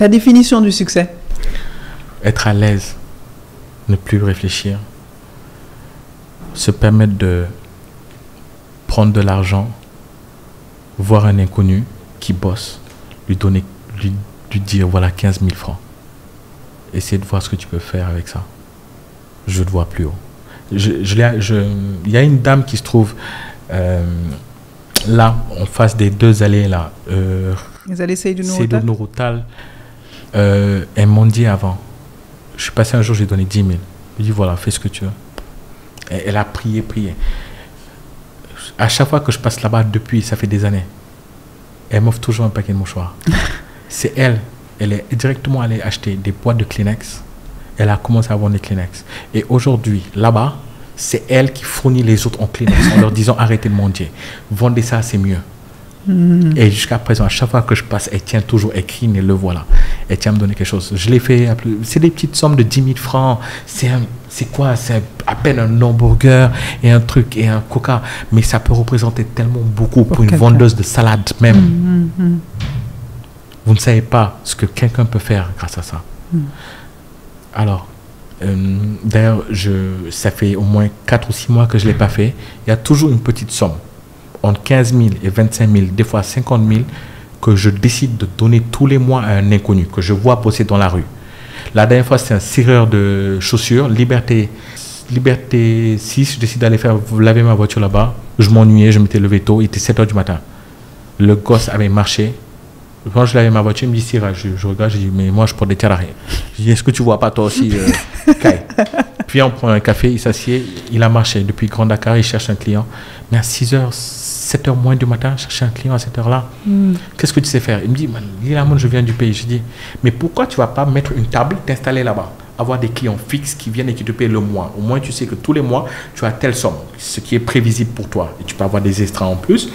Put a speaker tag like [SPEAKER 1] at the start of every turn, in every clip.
[SPEAKER 1] Ta définition du succès?
[SPEAKER 2] Être à l'aise, ne plus réfléchir, se permettre de prendre de l'argent, voir un inconnu qui bosse, lui dire voilà 15 000 francs. Essayer de voir ce que tu peux faire avec ça. Je te vois plus haut. Il y a une dame qui se trouve là, en face des 2 allées là.
[SPEAKER 1] Les allées Seydou
[SPEAKER 2] Nourou-Tall. Elle m'ont dit avant. Je suis passé un jour, j'ai donné 10 000. Je lui ai dit voilà, fais ce que tu veux. Elle a prié. À chaque fois que je passe là-bas, depuis, ça fait des années, elle m'offre toujours un paquet de mouchoirs. C'est elle est directement allée acheter des boîtes de Kleenex. Elle a commencé à vendre des Kleenex. Et aujourd'hui, là-bas, c'est elle qui fournit les autres en Kleenex en leur disant arrêtez de mendier. Vendez ça, c'est mieux. Et jusqu'à présent, à chaque fois que je passe, elle tient toujours, elle crie, et le voilà. Elle tient à me donner quelque chose. Je l'ai fait, c'est des petites sommes de 10 000 francs. C'est quoi? C'est à peine un hamburger et un truc et un coca. Mais ça peut représenter tellement beaucoup pour une vendeuse de salade même. Vous ne savez pas ce que quelqu'un peut faire grâce à ça. Alors, d'ailleurs, ça fait au moins 4 ou 6 mois que je ne l'ai pas fait. Il y a toujours une petite somme, entre 15 000 et 25 000, des fois 50 000, que je décide de donner tous les mois à un inconnu que je vois bosser dans la rue. La dernière fois, c'est un cireur de chaussures, Liberté 6, je décide d'aller laver ma voiture là-bas. Je m'ennuyais, je m'étais levé tôt, il était 7 h du matin. Le gosse avait marché. Quand je lavais ma voiture, il me dit Syrah, je regarde, je dis mais moi je prends des tiararés. Je dis est-ce que tu vois pas toi aussi Kai? Puis on prend un café, il s'assied, il a marché depuis Grand Dakar, il cherche un client. Mais à 6 h, 7 h moins du matin, chercher un client à cette heure-là, qu'est-ce que tu sais faire? Il me dit je viens du pays. Je dis mais pourquoi tu vas pas mettre une table, t'installer là-bas, avoir des clients fixes qui viennent et qui te payent le mois. Au moins tu sais que tous les mois tu as telle somme, ce qui est prévisible pour toi et tu peux avoir des extras en plus.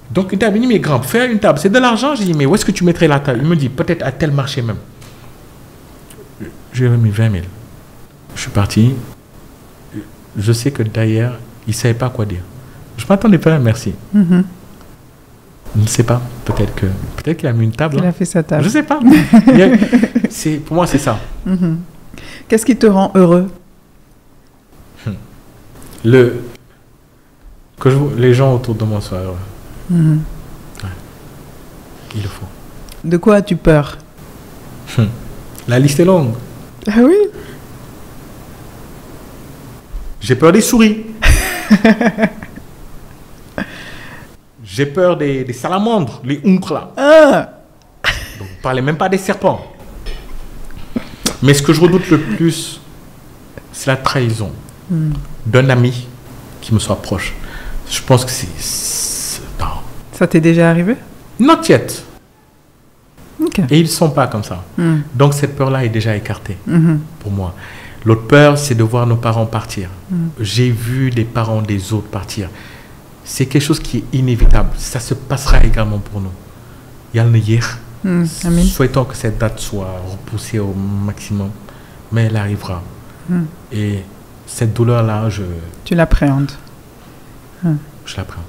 [SPEAKER 2] Donc une table, il dit mais grand, faire une table, c'est de l'argent. Je dis mais où est-ce que tu mettrais la table? Il me dit peut-être à tel marché même. J'ai remis 20 000. Je suis parti. Je sais que d'ailleurs, il ne savait pas quoi dire. Je m'attendais pas à un merci. Je ne sais pas. Peut-être qu'il a mis une table.
[SPEAKER 1] Il a fait sa table.
[SPEAKER 2] Je ne sais pas. Pour moi, c'est ça.
[SPEAKER 1] Qu'est-ce qui te rend heureux?
[SPEAKER 2] Que les gens autour de moi soient heureux. Ouais. Il le faut.
[SPEAKER 1] De quoi as-tu peur?
[SPEAKER 2] La liste est longue.
[SPEAKER 1] Ah oui?
[SPEAKER 2] J'ai peur des souris. J'ai peur des salamandres, les oncles là. Donc, vous ne parlez même pas des serpents. Mais ce que je redoute le plus, c'est la trahison d'un ami qui me soit proche. Je pense que
[SPEAKER 1] Ça t'est déjà arrivé?
[SPEAKER 2] Not yet.
[SPEAKER 1] Okay.
[SPEAKER 2] Et ils ne sont pas comme ça. Donc cette peur-là est déjà écartée pour moi. L'autre peur, c'est de voir nos parents partir. J'ai vu les parents des autres partir. C'est quelque chose qui est inévitable. Ça se passera également pour nous. Yal ne yéex. Souhaitons que cette date soit repoussée au maximum. Mais elle arrivera. Et cette douleur-là,
[SPEAKER 1] Tu l'appréhendes.
[SPEAKER 2] Je l'appréhende.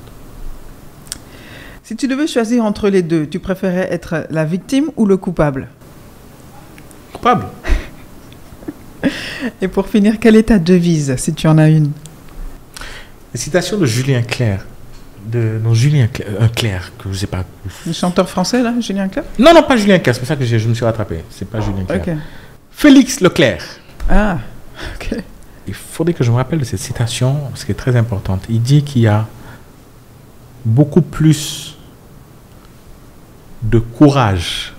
[SPEAKER 1] Si tu devais choisir entre les deux, tu préférais être la victime ou le coupable?
[SPEAKER 2] Coupable.
[SPEAKER 1] Et pour finir, quelle est ta devise, si tu en as une?
[SPEAKER 2] Une citation de Julien Clerc. Julien Clerc, que je ne sais pas.
[SPEAKER 1] Le chanteur français, là, Julien Clerc?
[SPEAKER 2] Non, pas Julien Clerc, c'est pour ça que je me suis rattrapé. C'est pas Julien Clerc.
[SPEAKER 1] Okay.
[SPEAKER 2] Félix Leclerc.
[SPEAKER 1] Ah, ok.
[SPEAKER 2] Il faudrait que je me rappelle de cette citation, parce qu'elle est très importante. Il dit qu'il y a beaucoup plus de courage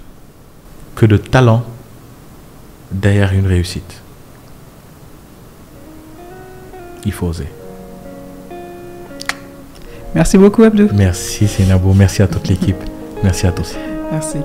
[SPEAKER 2] que de talent derrière une réussite. Il faut oser.
[SPEAKER 1] Merci beaucoup, Abdou.
[SPEAKER 2] Merci, Seynabou. Merci à toute l'équipe. Merci à tous.
[SPEAKER 1] Merci.